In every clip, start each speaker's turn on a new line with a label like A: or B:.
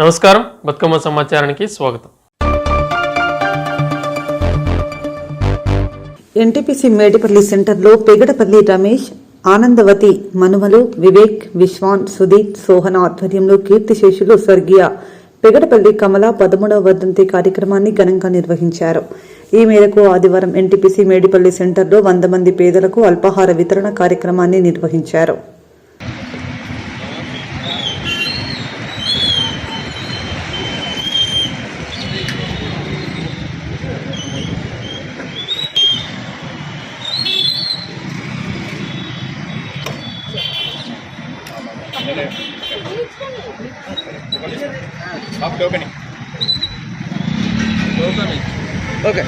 A: నమస్కారం, బతుకమ్మ సమాచారానికి స్వాగతం.
B: ఎన్టీపీసీ మేడిపల్లి సెంటర్లో పెగడపల్లి రమేష్, ఆనందవతి మనుమలు వివేక్, విశ్వాన్, సుదీప్, సోహన్ ఆధ్వర్యంలో కీర్తిశేషులు స్వర్గీయ పెగడపల్లి కమల 13వ వర్ధంతి కార్యక్రమాన్ని ఘనంగా నిర్వహించారు. ఈ మేరకు ఆదివారం ఎన్టీపీసీ మేడిపల్లి సెంటర్లో 100 మంది పేదలకు అల్పాహార వితరణ కార్యక్రమాన్ని నిర్వహించారు.
C: ఓకే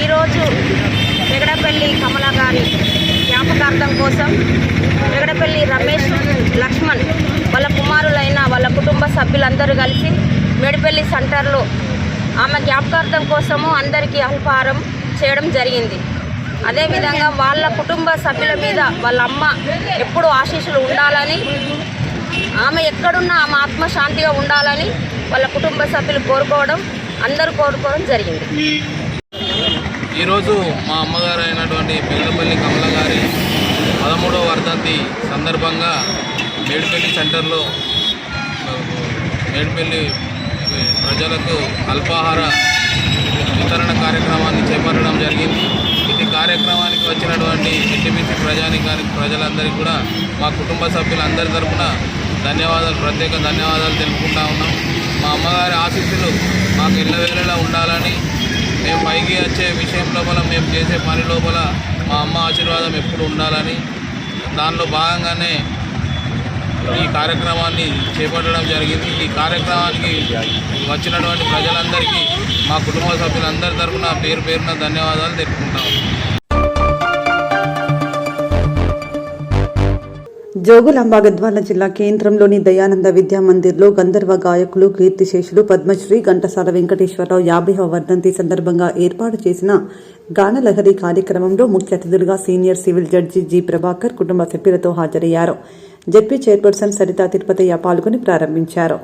D: ఈరోజు పెగడపల్లి కమల గారి జ్ఞాపకార్థం కోసం పెగడపల్లి రమేష్, లక్ష్మణ్ వాళ్ళ కుమారులైన వాళ్ళ కుటుంబ సభ్యులందరూ కలిసి మేడిపల్లి సెంటర్లో ఆమె జ్ఞాపకార్థం కోసము అందరికీ అల్పాహారం చేయడం జరిగింది. అదేవిధంగా వాళ్ళ కుటుంబ సభ్యుల మీద వాళ్ళ అమ్మ ఎప్పుడూ ఆశీస్సులు ఉండాలని, ఆమె ఎక్కడున్నా ఆమె ఆత్మశాంతిగా ఉండాలని వాళ్ళ కుటుంబ సభ్యులు అందరూ కోరుకోవడం జరిగింది.
E: ఈరోజు మా అమ్మగారు అయినటువంటి పెగడపల్లి కమల గారి 13వ వర్ధంతి సందర్భంగా మేడిపల్లి సెంటర్లో మేడిపల్లి ప్రజలకు అల్పాహార వితరణ కార్యక్రమాన్ని చేపట్టడం జరిగింది. ఇది కార్యక్రమానికి వచ్చినటువంటి ఎన్టీపీసీ ప్రజలందరికీ కూడా మా కుటుంబ సభ్యులందరి తరఫున ప్రత్యేక ధన్యవాదాలు తెలుపుకుంటా ఉన్నాం. మా అమ్మగారి ఆశీస్సులు మాకు ఎల్లవేళలా ఉండాలని, మేము పైకి వచ్చే విషయం లోపల, మేము చేసే పని లోపల మా అమ్మ ఆశీర్వాదం ఎప్పుడు ఉండాలని, దానిలో భాగంగానే ఈ కార్యక్రమాన్ని చేపట్టడం జరిగింది. ఈ కార్యక్రమానికి వచ్చినటువంటి ప్రజలందరికీ మా కుటుంబ సభ్యులందరి తరఫున పేరున ధన్యవాదాలు తెలుపుకుంటాము.
B: జోగులాంబ గద్వాల జిల్లా కేంద్రంలోని దయానంద విద్యా మందిర్లో గంధర్వ గాయకులు కీర్తిశేషులు పద్మశ్రీ ఘంటసాల వెంకటేశ్వరరావు 50వ వర్ధంతి సందర్భంగా ఏర్పాటు చేసిన గానలహరి కార్యక్రమంలో ముఖ్య అతిథులుగా senior civil judge G Prabhakar కుటుంబ సభ్యులతో హాజరయ్యారు. జెడ్పీ చైర్పర్సన్ సరితా తిరుపతయ్య పాల్గొని ప్రారంభించారు.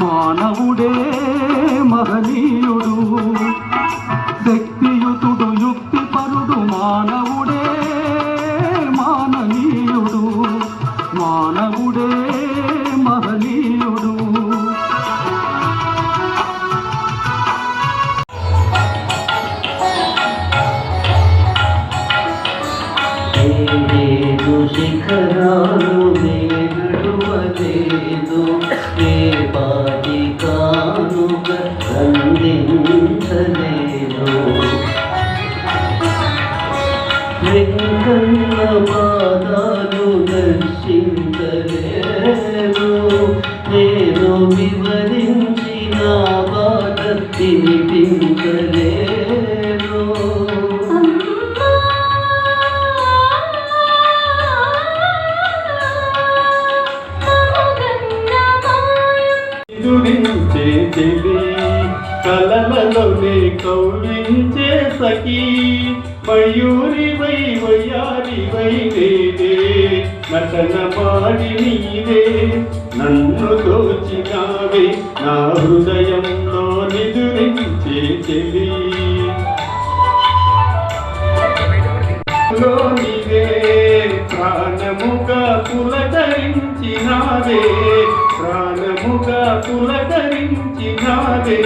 F: మానవుడే మహనీయుడు, శక్తియుతుడు, యుక్తిపరుడు, మానవుడే మాననీయుడు, మానవుడే
G: ఏడు శిఖరాలు వేడువలేదు ఏ పాటి కానుక అందించలేదు వెంకన్న పాదాలు దర్శించలేదు నేను వివరించిన బాధ తినిపించలేదు
F: దురించే చెలి కలలలోనే కౌలించే సఖీ మయూరి వై వయ్యారి వై నేనే నటన మాడి నీవే నన్ను దోచినావే నా హృదయంలో నిదురించే చెలి నీవే ప్రాణముగా పులకరించినావే ప్రాణముగా పులకరించినావే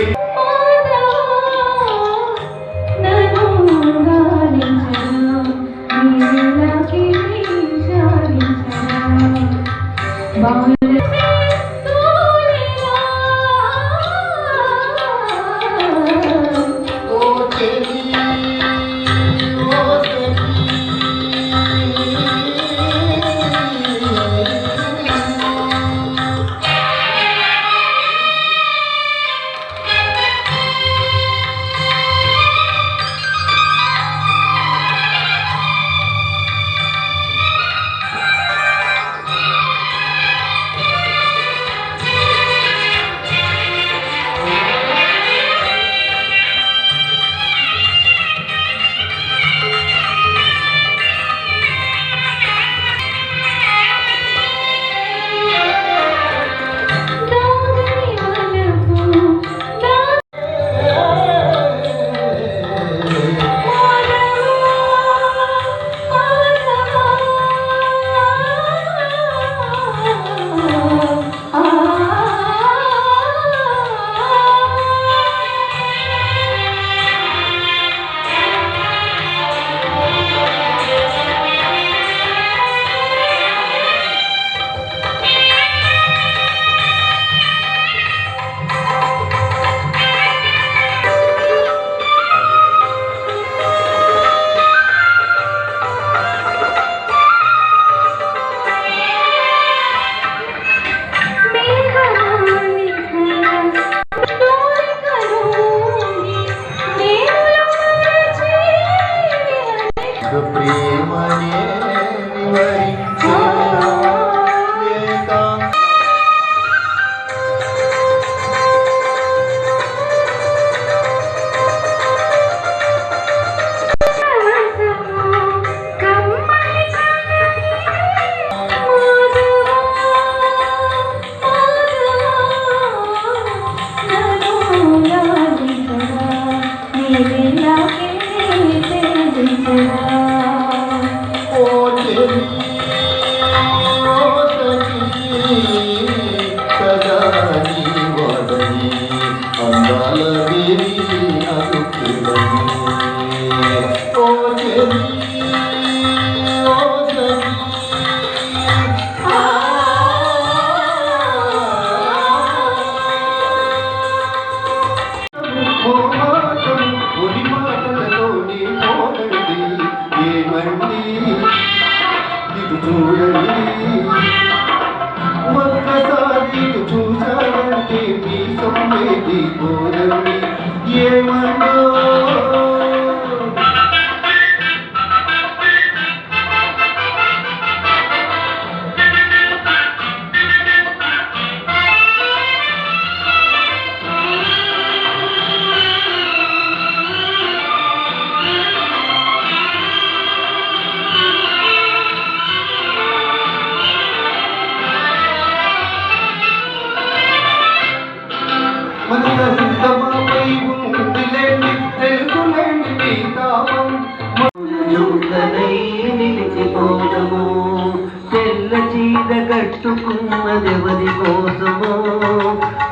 G: కట్టుకున్నదెవరి కోసమో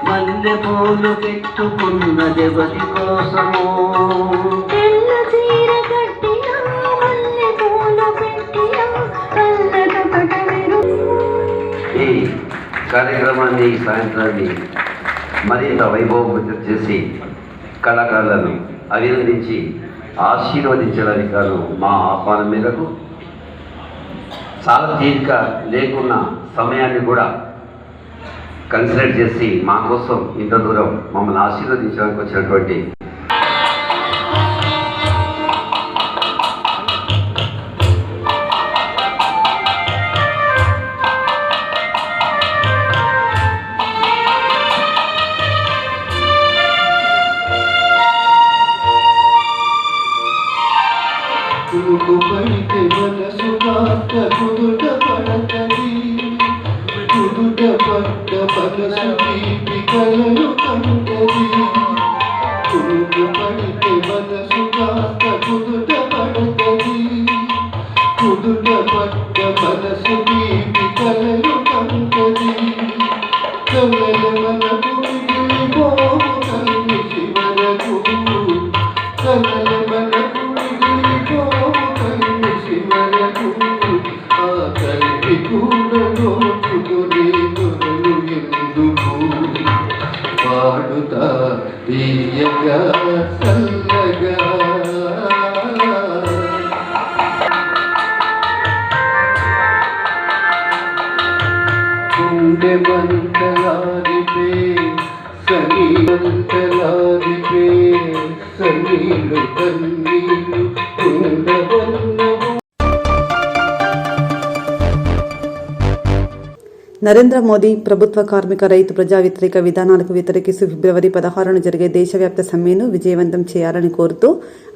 G: మల్లె పూలు పెట్టుకున్నదెవరి కోసమో
H: తెల్ల చీర కట్టినా మల్లె పూలు పెట్టినా కార్యక్రమాన్ని సాయంత్రాన్ని మరింత వైభవోపేతం చేసి కళాకారులను అభినందించి ఆశీర్వదించడానికి గాను మా ఆహ్వానం మేరకు చాలా తీరిక లేకున్న సమయాన్ని కూడా కన్సిడర్ చేసి మా కోసం ఇంత దూరం మమ్మల్ని ఆశీర్వదించడానికి వచ్చినటువంటి
F: పడితే మనసు కాస్త కుదుట పడతది, కుదుట పడ్డ మనసు తీపి కలలు కంటది. కుదుట పడితే మనసు కాస్త కుదుట పడతది, కుదుట పడ్డ మనసు తీపి కలలు కంటది. కలలు మనకు మిగిలిపోవు కలిసి వరకు, కలలు మనకు మిగిలిపోవు కలిసి వరకు. ఆ కలిపి కూడా నోచుకునే దొరలు ఎందుకు పాడుతా తీయగా చల్లగా. గుండె మంటలారిపే సనీ మంటలారిపే సనీలు కన్నీలు ఉండవన్నవు.
B: నరేంద్ర మోదీ ప్రభుత్వ కార్మిక రైతు ప్రజా వ్యతిరేక విధానాలకు వ్యతిరేకిస్తూ ఫిబ్రవరి 16న జరిగే దేశవ్యాప్త సమ్మెను విజయవంతం చేయాలని కోరుతూ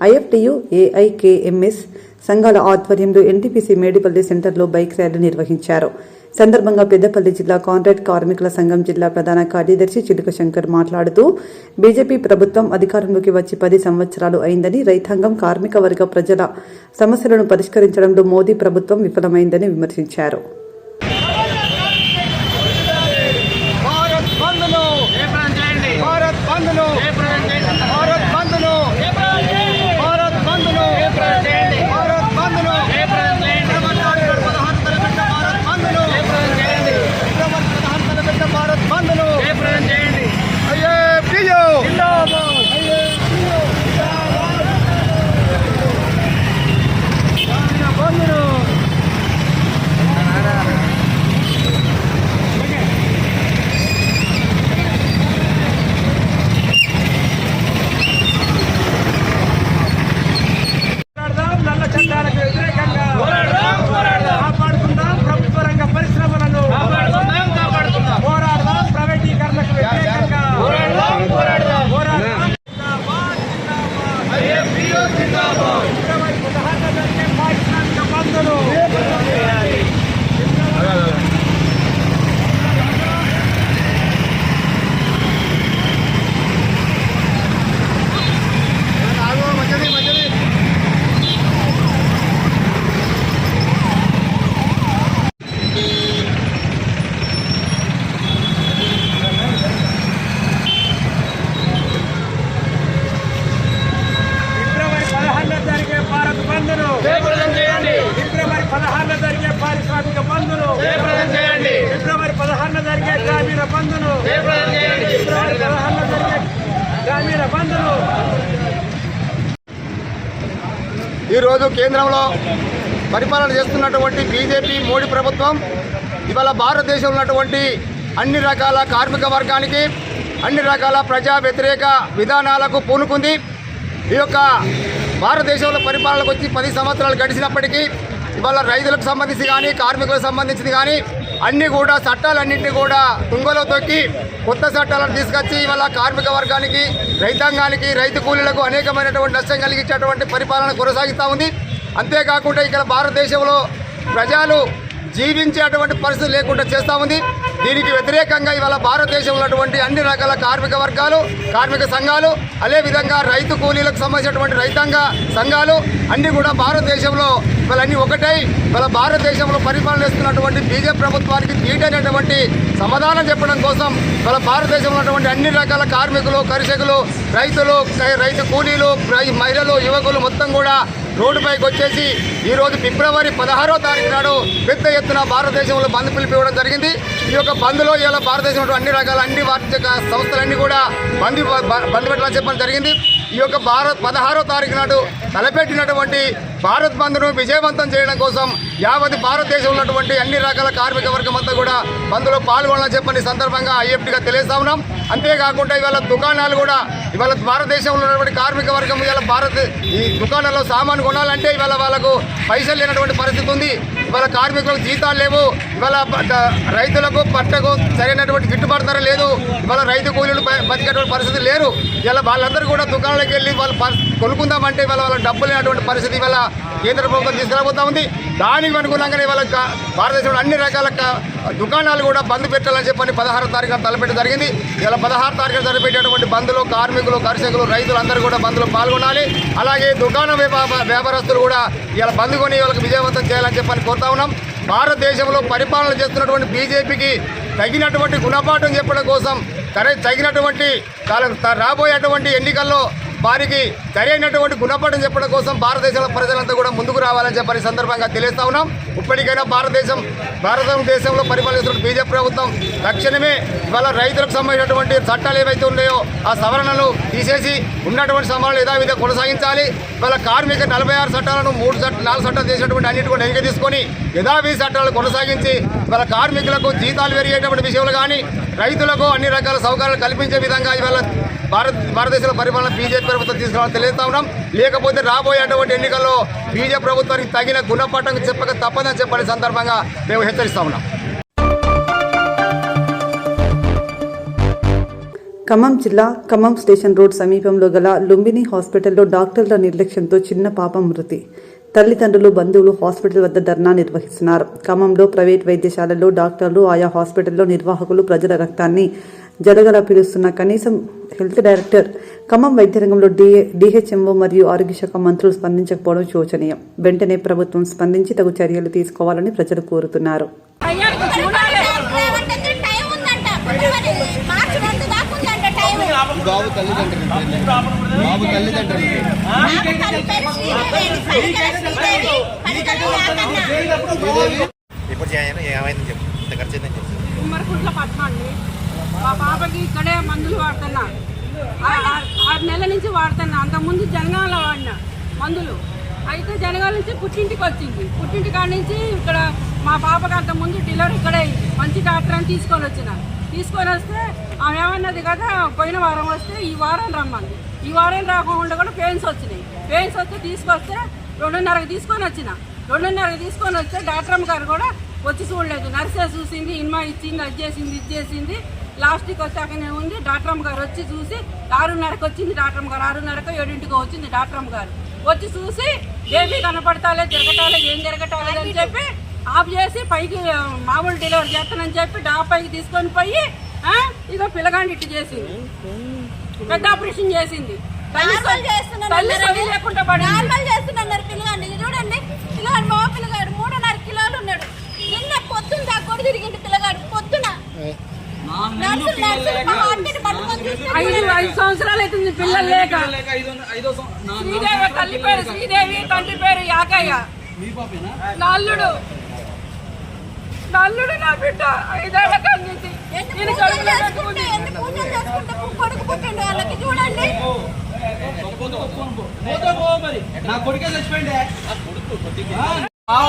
B: ఐఎఫ్టియు, ఏఐకేఎంఎస్ సంఘాల ఆధ్వర్యంలో ఎన్టీపీసీ మేడిపల్లి సెంటర్లో బైక్ ర్యాలీ నిర్వహించారు. సందర్భంగా పెద్దపల్లి జిల్లా కాంట్రాక్ట్ కార్మికుల సంఘం జిల్లా ప్రధాన కార్యదర్శి చిలుక శంకర్ మాట్లాడుతూ బీజేపీ ప్రభుత్వం అధికారంలోకి వచ్చి 10 సంవత్సరాలు అయిందని, రైతాంగం, కార్మిక వర్గ ప్రజల సమస్యలను పరిష్కరించడంలో మోదీ ప్రభుత్వం విఫలమైందని విమర్శించారు.
I: ఈరోజు కేంద్రంలో పరిపాలన చేస్తున్నటువంటి బీజేపీ మోడీ ప్రభుత్వం ఇవాళ భారతదేశంలో ఉన్నటువంటి అన్ని రకాల కార్మిక వర్గానికి, అన్ని రకాల ప్రజా వ్యతిరేక విధానాలకు పూనుకుంది. ఈ యొక్క భారతదేశంలో పరిపాలనకు వచ్చి 10 సంవత్సరాలు గడిచినప్పటికీ ఇవాళ రైతులకు సంబంధించి కానీ, కార్మికులకు సంబంధించింది కానీ అన్నీ కూడా చట్టాలన్నింటినీ కూడా తుంగలో తొక్కి కొత్త చట్టాలను తీసుకొచ్చి ఇవాళ కార్మిక వర్గానికి, రైతాంగానికి, రైతు కూలీలకు అనేకమైనటువంటి నష్టం కలిగించేటువంటి పరిపాలన కొనసాగిస్తూ ఉంది. అంతేకాకుండా ఇక్కడ భారతదేశంలో ప్రజలు జీవించేటువంటి పరిస్థితి లేకుండా చేస్తూ ఉంది. దీనికి వ్యతిరేకంగా ఇవాళ భారతదేశంలో ఉన్నటువంటి అన్ని రకాల కార్మిక వర్గాలు, కార్మిక సంఘాలు, అదేవిధంగా రైతు కూలీలకు సంబంధించినటువంటి రైతాంగ సంఘాలు అన్నీ కూడా భారతదేశంలో ఇవన్నీ ఒకటై ఇవాళ భారతదేశంలో పరిపాలన చేస్తున్నటువంటి బీజేపీ ప్రభుత్వానికి తీటైనటువంటి సమాధానం చెప్పడం కోసం ఇవాళ భారతదేశంలో ఉన్నటువంటి అన్ని రకాల కార్మికులు, కర్షకులు, రైతులు, రైతు కూలీలు, మహిళలు, యువకులు మొత్తం కూడా రోడ్డుపైకి వచ్చేసి ఈరోజు ఫిబ్రవరి 16వ తారీఖు నాడు పెద్ద ఎత్తున భారతదేశంలో బంద్ పిలిపివ్వడం జరిగింది. ఈ యొక్క బంద్లో ఇలా భారతదేశంలో అన్ని రకాల అన్ని వార్షిక సంస్థలన్నీ కూడా బంద్ పెట్టాలని చెప్పడం జరిగింది. ఈ యొక్క 16వ తారీఖు నాడు తలపెట్టినటువంటి భారత్ బంద్ను విజయవంతం చేయడం కోసం యావత్ భారతదేశంలో ఉన్నటువంటి అన్ని రకాల కార్మిక వర్గం అంతా కూడా బంద్లో పాల్గొనాలని చెప్పని సందర్భంగా ఐఎఫ్టీగా తెలియజేస్తా ఉన్నాం. అంతేకాకుండా ఇవాళ దుకాణాలు కూడా ఇవాళ భారతదేశంలో ఉన్నటువంటి కార్మిక వర్గం ఇవాళ ఈ దుకాణాల్లో సామాను కొనాలంటే ఇవాళ వాళ్ళకు పైసలు లేనటువంటి పరిస్థితి ఉంది. ఇవాళ కార్మికులకు జీతాలు లేవు. ఇవాళ రైతులకు పంటకు సరైనటువంటి గిట్టుబాటు ధర లేదు. ఇవాళ రైతు కూలీలు బతికేటువంటి పరిస్థితి లేరు. ఇలా వాళ్ళందరూ కూడా దుకాణాలకు వెళ్ళి వాళ్ళు కొనుక్కుందామంటే వాళ్ళ డబ్బులు లేనటువంటి పరిస్థితి ఇవాళ కేంద్ర ప్రభుత్వం తీసుకురాబోతా ఉంది. దానికి అనుగుణంగానే వాళ్ళ భారతదేశంలో అన్ని రకాల దుకాణాలు కూడా బంద్ పెట్టాలని చెప్పని 16వ తారీఖున తలపెట్టి జరిగింది. ఇలా 16వ తారీఖున తలపెట్టేటువంటి బంద్లో కార్మికులు, కర్షకులు, రైతులు అందరూ కూడా బంద్లో పాల్గొనాలి. అలాగే దుకాణ వ్యాపారస్తులు కూడా ఇలా బంద్ కొని వాళ్ళకి విజయవంతం చేయాలని చెప్పని కోరుతా ఉన్నాం. భారతదేశంలో పరిపాలన చేస్తున్నటువంటి బీజేపీకి తగినటువంటి గుణపాఠం చెప్పడం కోసం తగినటువంటి రాబోయేటువంటి ఎన్నికల్లో వారికి సరైనటువంటి గుణపాఠం చెప్పడం కోసం భారతదేశంలో ప్రజలంతా కూడా ముందుకు రావాలని చెప్పని సందర్భంగా తెలియజేస్తా ఉన్నాం. ఇప్పటికైనా భారతదేశంలో పరిపాలిస్తున్న బీజేపీ ప్రభుత్వం తక్షణమే ఇవాళ రైతులకు సంబంధించినటువంటి చట్టాలు ఏవైతే ఉన్నాయో ఆ సవరణలు తీసేసి ఉన్నటువంటి సవరణలు యథావిధిగా కొనసాగించాలి. ఇవాళ కార్మిక 46 చట్టాలను 4 చట్టాలు చేసినటువంటి అన్నిటి కూడా వెనక్కి తీసుకొని యథావిధి చట్టాలు కొనసాగించి ఇవాళ కార్మికులకు జీతాలు పెరిగేటువంటి విషయంలో కానీ రైతులకు అన్ని రకాల సౌకర్యాలు కల్పించే విధంగా ఇవాళ భారతదేశంలో పరిపాలన బీజేపీ ప్రభుత్వం తీసుకురావాలని తెలియజేస్తా ఉన్నాం. లేకపోతే రాబోయేటువంటి ఎన్నికల్లో బీజేపీ ప్రభుత్వానికి తగిన గుణపాఠం చెప్పక తప్పదని చెప్పని సందర్భంగా మేము హెచ్చరిస్తా ఉన్నాం.
B: ఖమ్మం జిల్లా ఖమ్మం స్టేషన్ రోడ్ సమీపంలో గల లుంబిని హాస్పిటల్లో డాక్టర్ల నిర్లక్ష్యంతో చిన్న పాప మృతి. తల్లిదండ్రులు, బంధువులు హాస్పిటల్ వద్ద ధర్నా నిర్వహిస్తున్నారు. ఖమ్మంలో ప్రైవేట్ వైద్యశాలల్లో డాక్టర్లు, ఆయా హాస్పిటల్లో నిర్వాహకులు ప్రజల రక్తాన్ని జడగలా పీలుస్తున్న కనీసం హెల్త్ డైరెక్టర్, ఖమ్మం వైద్య రంగంలో డిహెచ్ఎంఓ మరియు ఆరోగ్య శాఖ మంత్రులు స్పందించకపోవడం శోచనీయం. వెంటనే ప్రభుత్వం స్పందించి తగు చర్యలు తీసుకోవాలని ప్రజలు కోరుతున్నారు.
D: ఉమ్మర్కుంట్ల పద్మాండి మా పాపకి ఇక్కడే మందులు వాడుతున్నా. 6 నెలల నుంచి వాడుతున్నా. అంతకుముందు జనగాంలో వాడిన మందులు. అయితే జనగాల నుంచి పుట్టింటికి వచ్చింది. పుట్టింటి కాడ నుంచి ఇక్కడ మా పాపకి అంతకుముందు డెలివరీ ఇక్కడే అయింది. మంచి డాక్టర్ అని తీసుకొని వస్తే ఆమె ఏమన్నది కదా, పోయిన వారం వస్తే ఈ వారం రమ్మంది. ఈ వారం రాకుండా కూడా పెయిన్స్ వచ్చినాయి. పెయిన్స్ వస్తే తీసుకొస్తే 2:30కి తీసుకొని వచ్చిన. 2:30కి తీసుకొని వస్తే డాక్టర్ అమ్మ గారు కూడా వచ్చి చూడలేదు. నర్సే చూసింది, ఇన్మా ఇచ్చింది, అది చేసింది, ఇది చేసింది. లాస్ట్కి వచ్చాకనే ఉంది. డాక్టర్ అమ్మ గారు వచ్చి చూసి 6:30కి వచ్చింది. డాక్టర్ అమ్మ గారు 6:30కో 7ంటికో వచ్చింది. డాక్టర్ అమ్మ గారు వచ్చి చూసి బేబీ కనపడతాలే, తిరగటాలే, ఏం తిరగటాలేదు అని చెప్పి ఆఫ్ చేసి పైకి మామూలు డెలివరీ చేస్తానని చెప్పి పైకి తీసుకొని పోయి ఇక పిల్లగాండి ఇట్టు చేసింది. పెద్ద ఆపరేషన్ చేసింది. లేకుండా పిల్లగాండి చూడండి. పిల్లగాడు మా పిల్లగాడు 3.5 కిలోలు ఉన్నాడు. నిన్న పొద్దున్న దాకా తిరిగింది పిల్లగాడు. పొద్దున 5 సంవత్సరాలు అవుతుంది పిల్లలు లేక. శ్రీదేవి తల్లి పేరు శ్రీదేవి, తండ్రి పేరు యాకయ్య. నల్లుడు నా బిడ్డ 5 ఏళ్ల కంది కొడుకు పుట్టిండు వాళ్ళకి చూడండి.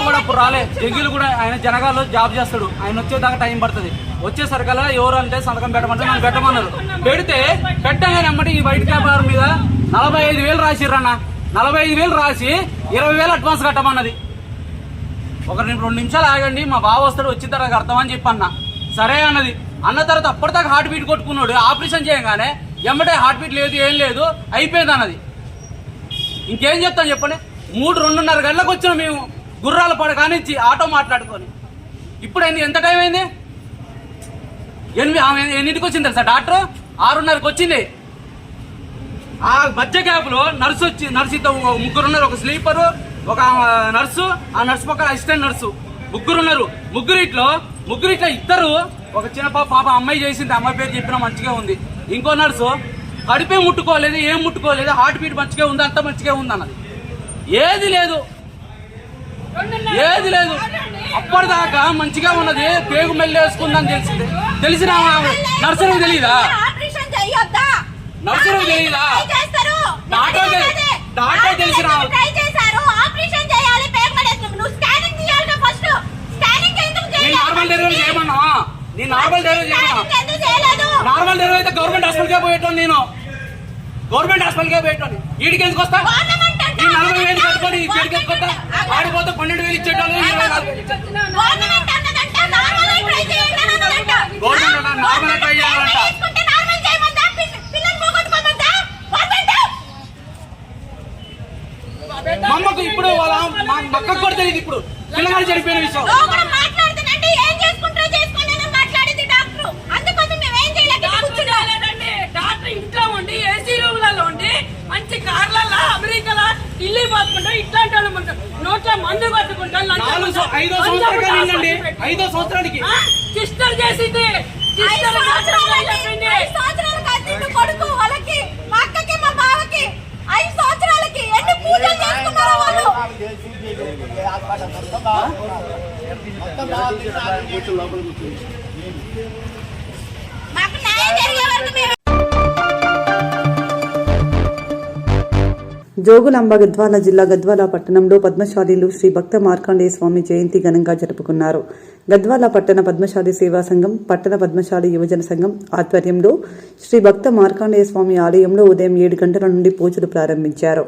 C: కూడా ఇప్పుడు రాలే. జంగిలు కూడా ఆయన జనగాల్లో జాబ్ చేస్తాడు. ఆయన వచ్చేదాకా టైం పడుతుంది. వచ్చేసరికల్లా ఎవరు అంటే సంతకం పెట్టమంటే మనం పెట్టమన్నారు. పెడితే పెట్టగానే అమ్మటి ఈ వైట్ పేపర్ మీద 45,000 రాసిర్రన్న. 45,000 రాసి 20,000 అడ్వాన్స్ కట్టమన్నది. 1-2 నిమిషాలు ఆగండి, మా బావ వస్తాడు, వచ్చిన తర్వాత కడతామని చెప్పి అన్న. సరే అన్నది. అన్న తర్వాత అప్పటిదాకా హార్ట్ బీట్ కొట్టుకున్నాడు. ఆపరేషన్ చేయగానే ఎమ్మటే హార్ట్ బీట్ లేదు, ఏం లేదు, అయిపోయింది అన్నది. ఇంకేం చెప్తాను చెప్పండి. 3-2:30 గంటలకు వచ్చిన మేము గుర్రాల పడ కానిచ్చి ఆటో మాట్లాడుకొని. ఇప్పుడు ఎంత టైం అయింది? 8ంటికి వచ్చింది తెలుసా డాక్టర్? 6:30కి వచ్చింది. ఆ మధ్య గ్యాప్లో నర్సుతో 3 ఉన్నారు. ఒక స్లీపరు, ఒక నర్సు, ఆ నర్సు పక్కన అసిస్టెంట్ నర్సు, 3 ఉన్నారు. ముగ్గురిట్లో 2 ఒక చిన్న పాప అమ్మాయి చేసింది. అమ్మాయి పేరు చెప్పినా మంచిగా ఉంది. ఇంకో నర్సు కడిపే ముట్టుకోలేదు, ఏం ముట్టుకోలేదు, హార్ట్ బీట్ మంచిగా ఉంది, అంత మంచిగా ఉంది అన్నది. ఏది లేదు, ఏది లేదు. అప్పటిదాకా మంచిగా ఉన్నది, పేగు మెల్లి వేసుకుందని తెలిసిన నర్సరీకి తెలియదా? నర్సరీకి తెలియదా? డాక్టర్ తెలిసిన నార్మల్ డెలివరీ చేయమన్నా, నేను నార్మల్ డెలివరీ చేయమన్నా. నార్మల్ డెలివరీ అయితే గవర్నమెంట్ హాస్పిటల్కే పోయేటోని, నేను గవర్నమెంట్ హాస్పిటల్కే పోయేటోని. వీడికి ఎందుకు వస్తా? ఈ 40,000 కట్టుకొని వీడికి ఎందుకు వస్తా? ఆడిపోతే 12,000 ఇచ్చేటోళ్ళు, 24,000 గవర్నమెంట్ నార్మల్ ట్రై చేయాలంట. మా అమ్మకు ఇప్పుడు వాళ్ళ మక్కకు కూడా తెలియదు ఇప్పుడు పిల్లగాడు చనిపోయిన విషయం.
J: డాక్టర్ ఇంట్లో ఉండి ఏసీ రూమ్లలో ఉండి మంచి కార్లలో అమెరికాలో ఢిల్లీ పోతుకుంటాం. ఇట్లాంటి వాళ్ళు నోట్ల మందు కొట్టుకుంటాం.
C: 5వ సంవత్సరానికి
J: సిస్టర్ చేసింది.
D: కొడుకు వాళ్ళకి, మా అక్కకి, మా బావకి 5 సంవత్సరాలకి ఎన్ని పూజలు చేసుకున్నారో వాళ్ళు. మాకు న్యాయం జరిగే వరకు మేము
B: జోగులాంబ గద్వాల జిల్లా గద్వాల పట్టణంలో పద్మశాలీలు శ్రీ భక్త మార్కండేయ స్వామి జయంతి ఘనంగా జరుపుకున్నారు. గద్వాల పట్టణ పద్మశాలి సేవా సంఘం, పట్టణ పద్మశాలి యువజన సంఘం ఆధ్వర్యంలో శ్రీ భక్త మార్కండేయ స్వామి ఆలయంలో ఉదయం 7 గంటల నుండి పూజలు ప్రారంభించారు.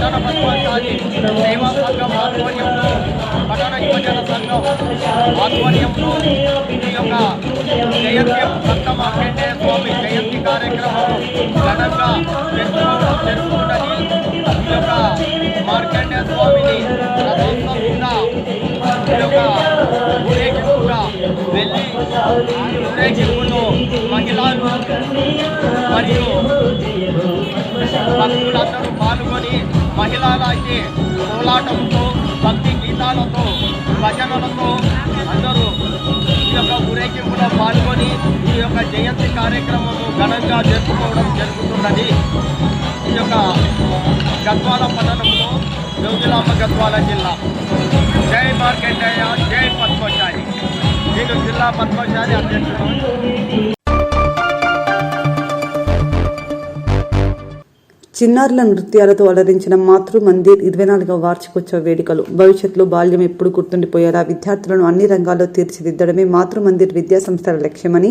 C: పట్టణ పద్మాచారి సేవా సంఘం ఆధ్వర్యంలో పట్టణ యువజన సంఘం ఆధ్వర్యంలో ఈ యొక్క జయంతి సంత మార్కండేయ స్వామి జయంతి కార్యక్రమం ఘనంగా జరుగుతున్నది. ఈ యొక్క మార్కండేయ స్వామిని రథోత్సవంగా ఈ యొక్క ఊరేగింపుగా వెళ్ళి ఊరేగింపులో మహిళలు మరియు భక్తులందరూ పాల్గొని మహిళలు అయితే కోలాటంతో భక్తి గీతాలతో భజనలతో అందరూ ఈ యొక్క ఊరేగింపులో పాల్గొని ఈ యొక్క జయంతి కార్యక్రమము ఘనంగా జరుపుకోవడం జరుగుతున్నది. ఈ యొక్క గద్వాల పట్టణంలో జోగులాంబ గద్వాల జిల్లా. జై మార్కండేయ, జై పద్మచారి. నేను జిల్లా పద్మచారి అధ్యక్షుడు.
B: చిన్నారుల నృత్యాలతో అలరించిన మాతృ మందిర్ 24వ వార్షికోత్సవ వేడుకలు. భవిష్యత్తులో బాల్యం ఎప్పుడు గుర్తుండిపోయేలా విద్యార్థులను అన్ని రంగాల్లో తీర్చిదిద్దడమే మాతృ మందిర్ విద్యా సంస్థల లక్ష్యమని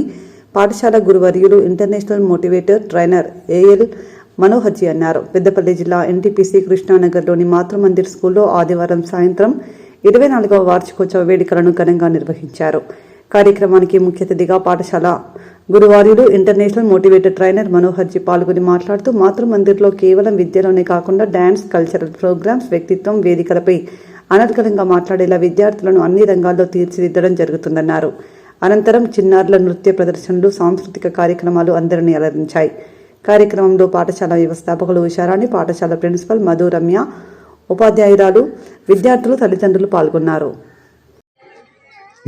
B: పాఠశాల గురువర్యులు ఇంటర్నేషనల్ మోటివేటర్ ట్రైనర్ ఏఎల్ మనోహర్జీ అన్నారు. పెద్దపల్లి జిల్లా ఎన్టీపీసీ కృష్ణానగర్లోని మాతృ మందిర్ స్కూల్లో ఆదివారం సాయంత్రం 24వ వార్షికోత్సవ వేడుకలను ఘనంగా నిర్వహించారు. కార్యక్రమానికి ముఖ్య అతిథిగా పాఠశాల గురువార్యులు ఇంటర్నేషనల్ మోటివేటర్ ట్రైనర్ మనోహర్జీ పాల్గొని మాట్లాడుతూ మాతృమందిర్లో కేవలం విద్యలోనే కాకుండా డాన్స్, కల్చరల్ ప్రోగ్రామ్స్, వ్యక్తిత్వం వేదికలపై అనర్గళంగా మాట్లాడేలా విద్యార్థులను అన్ని రంగాల్లో తీర్చిదిద్దడం జరుగుతుందన్నారు. అనంతరం చిన్నారుల నృత్య ప్రదర్శనలు, సాంస్కృతిక కార్యక్రమాలు అందరినీ అలరించాయి. కార్యక్రమంలో పాఠశాల వ్యవస్థాపకులు ఉషారాణి, పాఠశాల ప్రిన్సిపల్ మధు రమ్య, ఉపాధ్యాయురాలు, విద్యార్థులు, తల్లిదండ్రులు పాల్గొన్నారు.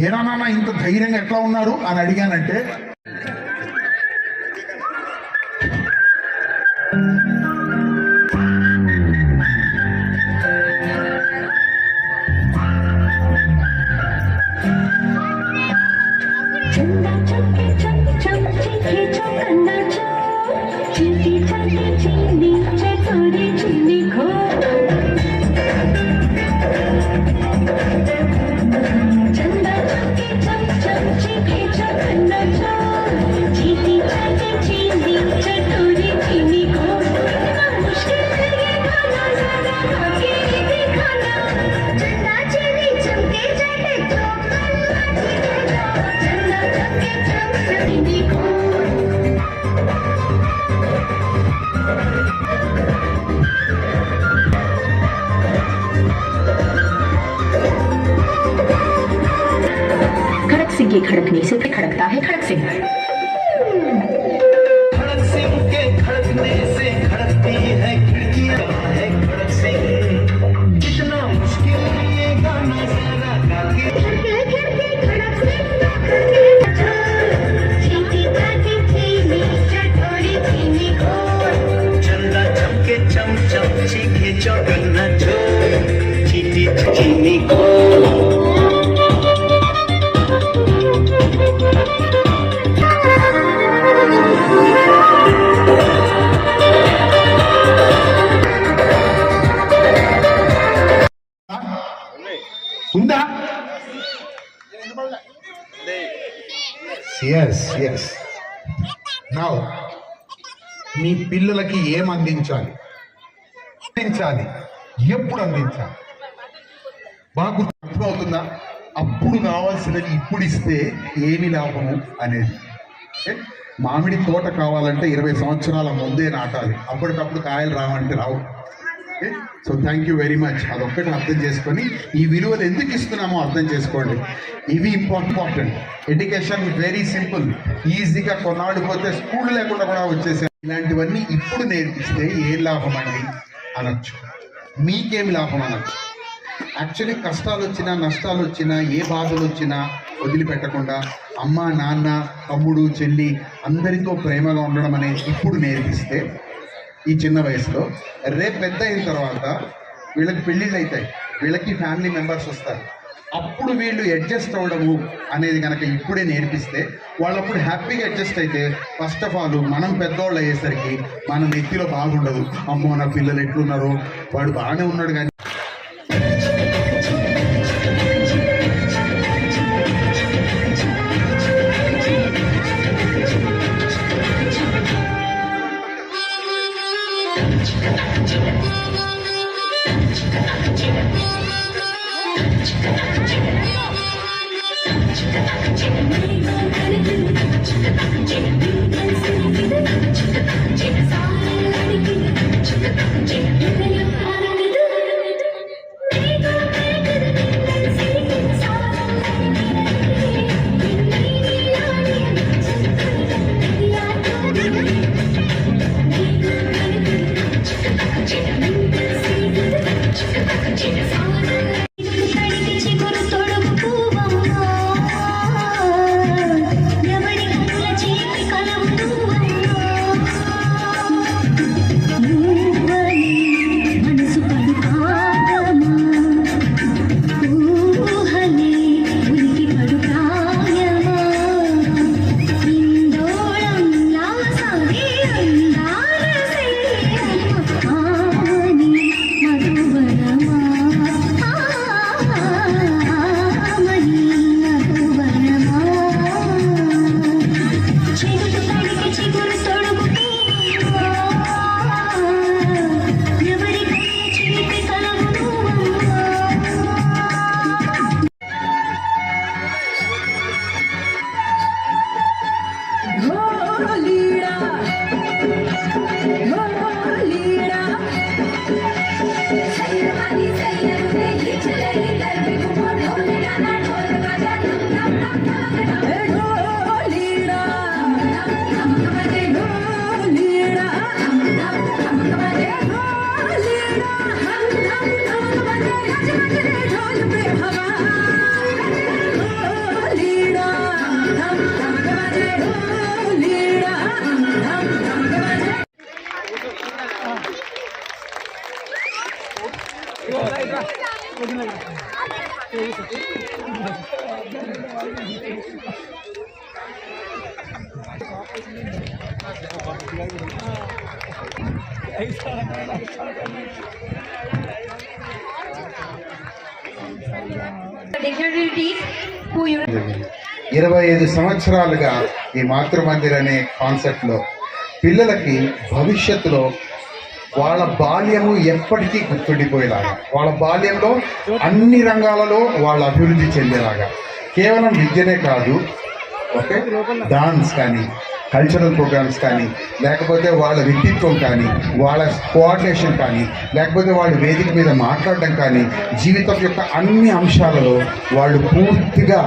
K: ఏనా నాన్న ఇంత ధైర్యంగా ఎట్లా ఉన్నారు అని అడిగానంటే
L: के खड़कने से खड़कता है खड़क सिंह। खड़क सिंह के खड़कने से खड़कती है खिड़कियां, है खड़क सिंह। कितना मुश्किल ये गाना जरा गा के खिड़की खड़क सिंह चीनी चाटी चीनी चटोरी चीनी को चंदा चमके चम चम चीखे चौगन्ना चो चीटी चीनी को ఉందా? Yes yes. నౌ మీ పిల్లలకి ఏం అందించాలి, ఎప్పుడు అందించాలి బాగా అర్థమవుతుందా? అప్పుడు కావాల్సినది ఇప్పుడు ఇస్తే ఏమి లాభము అనేది. మామిడి తోట కావాలంటే 20 సంవత్సరాల ముందే నాటాలి, అప్పటికప్పుడు కాయలు రావంటే రావు. So thank you very much. అదొక్కటి అర్థం చేసుకొని ఈ విలువలు ఎందుకు ఇస్తున్నామో అర్థం చేసుకోండి. ఇవి ఇంపార్టెంట్. ఎడ్యుకేషన్ వెరీ సింపుల్, ఈజీగా కొన్నాళ్ళు పోతే స్కూల్ లేకుండా కూడా వచ్చేసే. ఇలాంటివన్నీ ఇప్పుడు నేర్పిస్తే ఏ లాభం అండి అనొచ్చు, మీకేమి లాభం అనొచ్చు. యాక్చువల్లీ కష్టాలు వచ్చినా, నష్టాలు వచ్చినా, ఏ బాధలు వచ్చినా వదిలిపెట్టకుండా అమ్మ, నాన్న, తమ్ముడు, చెల్లి అందరితో ప్రేమగా ఉండడం అనేది ఇప్పుడు నేర్పిస్తే ఈ చిన్న వయసులో, రేపు పెద్ద అయిన తర్వాత వీళ్ళకి పెళ్ళిళ్ళు అవుతాయి, వీళ్ళకి ఫ్యామిలీ మెంబర్స్ వస్తారు. అప్పుడు వీళ్ళు అడ్జస్ట్ అవ్వడము అనేది కనుక ఇప్పుడే నేర్పిస్తే వాళ్ళప్పుడు హ్యాపీగా అడ్జస్ట్ అయితే, ఫస్ట్ ఆఫ్ ఆల్ మనం పెద్దవాళ్ళు అయ్యేసరికి మన నెత్తిలో బాగుండదు. అమ్మో నా పిల్లలు ఎట్లున్నారు, వాడు బాగానే ఉన్నాడు కానీ ఇరవై 25 సంవత్సరాలుగా ఈ మాతృమందిర్ అనే కాన్సెప్ట్లో పిల్లలకి భవిష్యత్తులో వాళ్ళ బాల్యము ఎప్పటికీ గుర్తుండిపోయేలాగా, వాళ్ళ బాల్యంలో అన్ని రంగాలలో వాళ్ళ అభివృద్ధి చెందేలాగా, కేవలం విద్యనే కాదు, ఓకే, డాన్స్ కానీ, కల్చరల్ ప్రోగ్రామ్స్ కానీ, లేకపోతే వాళ్ళ వ్యక్తిత్వం కానీ, వాళ్ళ కోఆర్డినేషన్ కానీ, లేకపోతే వాళ్ళు వేదిక మీద మాట్లాడడం కానీ, జీవితం యొక్క అన్ని అంశాలలో వాళ్ళు పూర్తిగా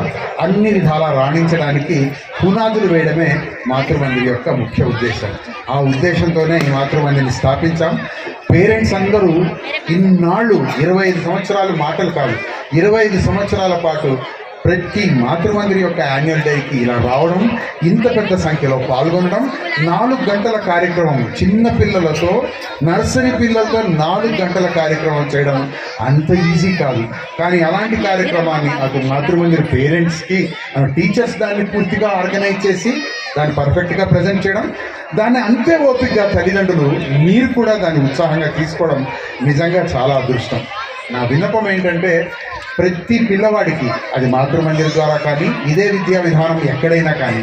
L: అన్ని విధాలా రాణించడానికి పునాదులు వేయడమే మాతృమందిర్ యొక్క ముఖ్య ఉద్దేశం. ఆ ఉద్దేశంతోనే ఈ మాతృమందిర్ని స్థాపించాం. పేరెంట్స్ అందరూ ఇన్నాళ్ళు 25 సంవత్సరాలు మాటలు కాదు, 25 సంవత్సరాల పాటు ప్రతి మాతృమందిర్ యొక్క యాన్యువల్ డేకి ఇలా రావడం, ఇంత పెద్ద సంఖ్యలో పాల్గొనడం, 4 గంటల కార్యక్రమం, చిన్న పిల్లలతో, నర్సరీ పిల్లలతో 4 గంటల కార్యక్రమం చేయడం అంత ఈజీ కాదు. కానీ అలాంటి కార్యక్రమాన్ని అటు మాతృమందిర్ పేరెంట్స్కి, టీచర్స్ దాన్ని పూర్తిగా ఆర్గనైజ్ చేసి దాన్ని పర్ఫెక్ట్గా ప్రజెంట్ చేయడం, దాన్ని అంతే ఓపికగా తల్లిదండ్రులు మీరు కూడా దాన్ని ఉత్సాహంగా తీసుకోవడం నిజంగా చాలా అదృష్టం. నా విన్నపం ఏంటంటే ప్రతి పిల్లవాడికి, అది మాతృమందిర్ ద్వారా కానీ, ఇదే విద్యా విధానం ఎక్కడైనా కానీ,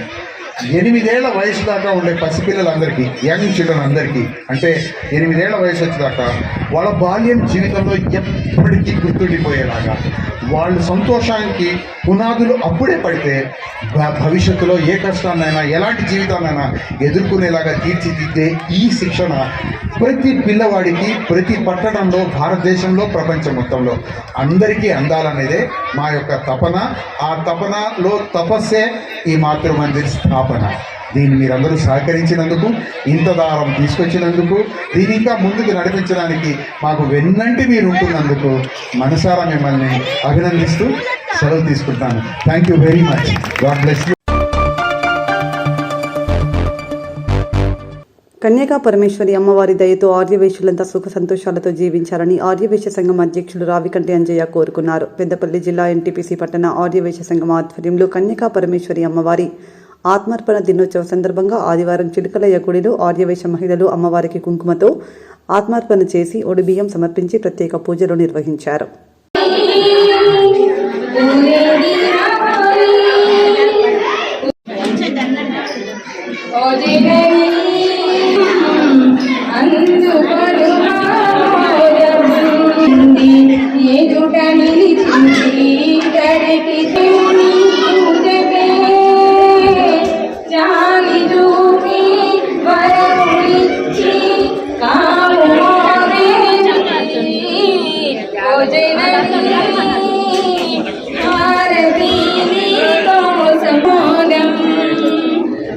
L: 8 ఏళ్ల వయసు దాకా ఉండే పసిపిల్లలందరికీ, యంగ్ చిల్డ్రన్ అందరికీ, అంటే 8 ఏళ్ల వయసు వచ్చేదాకా వాళ్ళ బాల్యం జీవితంలో ఎప్పటికీ గుర్తుండిపోయేలాగా, వాళ్ళ సంతోషానికి పునాదులు అప్పుడే పడితే భవిష్యత్తులో ఏ కష్టాన్నైనా, ఎలాంటి జీవితాన్నైనా ఎదుర్కొనేలాగా తీర్చిదిద్దే ఈ శిక్షణ ప్రతి పిల్లవాడికి, ప్రతి పట్టణంలో, భారతదేశంలో, ప్రపంచం మొత్తంలో అందరికీ అందాలనేదే మా యొక్క తపన. ఆ తపనలో తపస్సే ఈ మాతృమందిర్ స్థాపన. దీన్ని మీరందరూ సహకరించినందుకు, ఇంత దారం తీసుకొచ్చినందుకు, దీని ఇంకా ముందుకు నడిపించడానికి మాకు వెన్నంటి మీరు ఉంటున్నందుకు మనసారా మిమ్మల్ని అభినందిస్తూ సెలవు తీసుకుంటాను. Thank you very much. God bless you.
B: Kanyaka Parameshwari అమ్మవారి దయతో ఆర్యవేశ్యులంతా సుఖ సంతోషాలతో జీవించాలని ఆర్యవేశ్య సంఘం అధ్యక్షులు రావికంటి అంజయ్య కోరుకున్నారు. పెద్దపల్లి జిల్లా ఎన్టీపీసీ పట్టణ ఆర్యవేశ్య సంఘం ఆధ్వర్యంలో కన్యకా పరమేశ్వరి అమ్మవారి ఆత్మార్పణ దినోత్సవ సందర్భంగా ఆదివారం చిలుకలయ్య గుడిలో ఆర్యవేశ్య మహిళలు అమ్మవారికి కుంకుమతో ఆత్మార్పణ చేసి ఒడిబియ్యం సమర్పించి ప్రత్యేక పూజలు నిర్వహించారు.
J: ఎదుట నిలిచింది గడికి దేవుని పూజకే జాలి చూపి వరములిచ్చి కాముమోదే ఓ జనని భారతీ నీతో సమోదం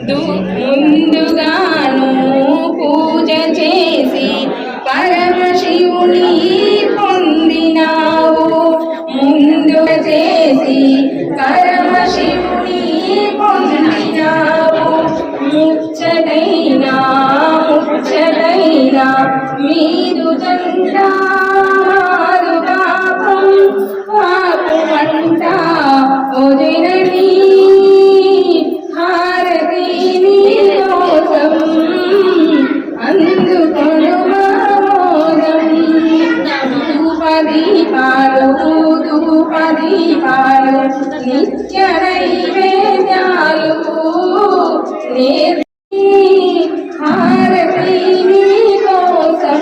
J: ముందుగాను పూజ చేసి పరమశివుని పొందినావు ముందు చేసి పరమశివుని పొందినావు ముచ్చటైనా మీరు జంటారు పాపం పాపమంట ఓ జననీ హారతి నీ కోసం అందుకొను మోదం ధూపదీపాలు నిత్య నైవేద్యాలు హారతి నీ కోసం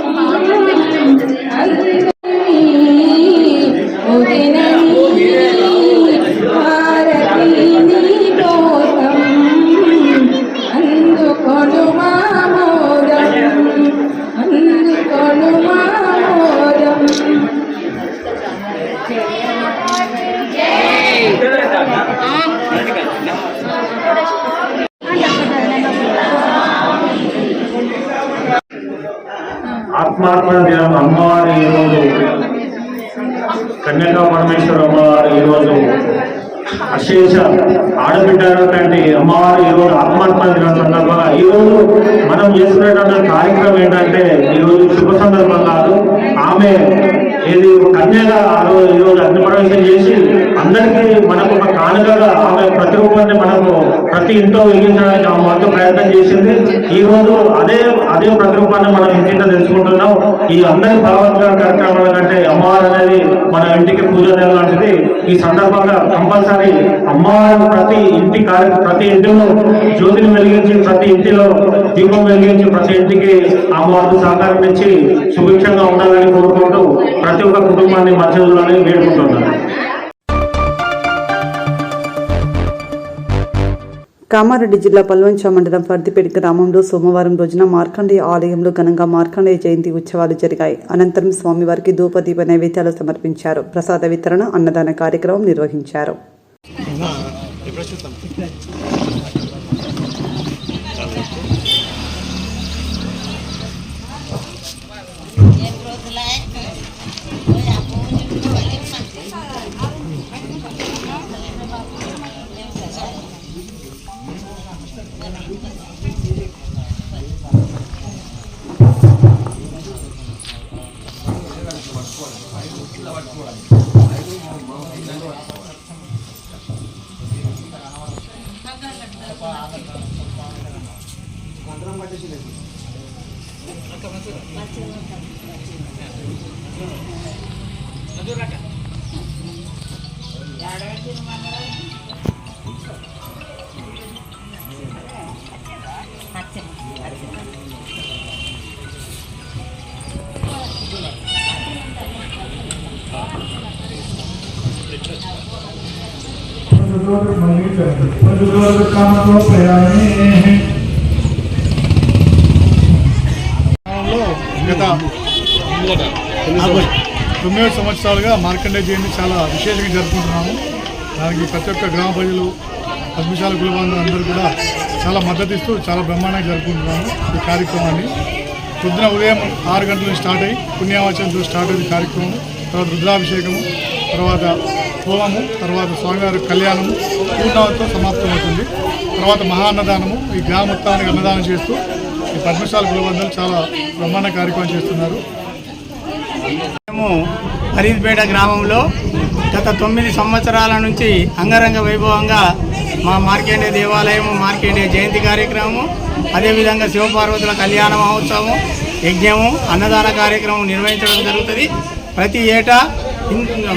J: ఓ జననీ హారతి నీ కోసం అందుకొను మోదం అందుకొను మోదం
M: ఆత్మార్పణ దినం అమ్మవారి ఈరోజు కన్యకా పరమేశ్వర అమ్మవారు ఈరోజు అశేష ఆడబిడ్డల కంటే అమ్మవారు ఈరోజు ఆత్మార్పణ దినం సందర్భంగా ఈరోజు మనం చేస్తున్నటువంటి కార్యక్రమం ఏంటంటే ఈరోజు శుభ సందర్భం కాదు, ఆమె ఏది కన్యగా ఈరోజు అగ్నిప్రవేశం చేసి అందరికీ మనకు ఒక కానుకగా ఆమె ప్రతిరూపాన్ని మనకు ప్రతి ఇంట్లో వెలిగించడానికి ఆమె వంతు ప్రయత్నం చేసింది. ఈ రోజు అదే ప్రతిరూపాన్ని మనం ఇంటింట తెలుసుకుంటున్నాం. ఈ అందరి భావోద్వేగ కార్యక్రమాల కంటే అమ్మవారు అనేది మన ఇంటికి పూజ లాంటిది. ఈ సందర్భంగా కంపల్సరీ అమ్మవారు ప్రతి ఇంటిలో జ్యోతిని వెలిగించి, ప్రతి ఇంటిలో దీపం వెలిగించి, ప్రతి ఇంటికి అమ్మవారికి సహకారం ఇచ్చి సుభిక్షంగా ఉండాలని కోరుకుంటూ ప్రతి ఒక్క కుటుంబాన్ని మధ్యలోనే వేడుకుంటున్నారు.
B: కామారెడ్డి జిల్లా పల్వంచ మండలం ఫర్దిపేట గ్రామంలో సోమవారం రోజున మార్కండేయ ఆలయంలో ఘనంగా మార్కండేయ జయంతి ఉత్సవాలు జరిగాయి. అనంతరం స్వామివారికి ధూపదీప నైవేద్యాలు సమర్పించారు. ప్రసాద వితరణ, అన్నదాన కార్యక్రమం నిర్వహించారు.
N: గత 9 సంవత్సరాలుగా మార్కండేయ జయంతి చాలా విశేషంగా జరుపుకుంటున్నాము. దానికి ప్రతి ఒక్క గ్రామ ప్రజలు, పద్మశాల కులబంధువులు అందరూ కూడా చాలా మద్దతు ఇస్తూ చాలా బ్రహ్మాండంగా జరుపుకుంటున్నాము ఈ కార్యక్రమాన్ని. పొద్దున ఉదయం 6 గంటలకు స్టార్ట్ అయ్యి పుణ్యావచనంతో స్టార్ట్ అయ్యే కార్యక్రమం, తర్వాత రుద్రాభిషేకము, తర్వాత హోమము, తర్వాత స్వామివారి కళ్యాణము పూర్ణావతితో సమాప్తమవుతుంది. తర్వాత మహాన్నదానము. ఈ గ్రామ మొత్తానికి అన్నదానం చేస్తూ ఈ పద్మశాల కులబంధువులు చాలా బ్రహ్మాండ కార్యక్రమం చేస్తున్నారు.
O: మేము ఫరీద్పేట గ్రామంలో గత 9 సంవత్సరాల నుంచి అంగరంగ వైభవంగా మా మార్కండేయ దేవాలయము, మార్కండేయ జయంతి కార్యక్రమము, అదేవిధంగా శివపార్వతుల కళ్యాణ మహోత్సవం, యజ్ఞము, అన్నదాన కార్యక్రమం నిర్వహించడం జరుగుతుంది. ప్రతి ఏటా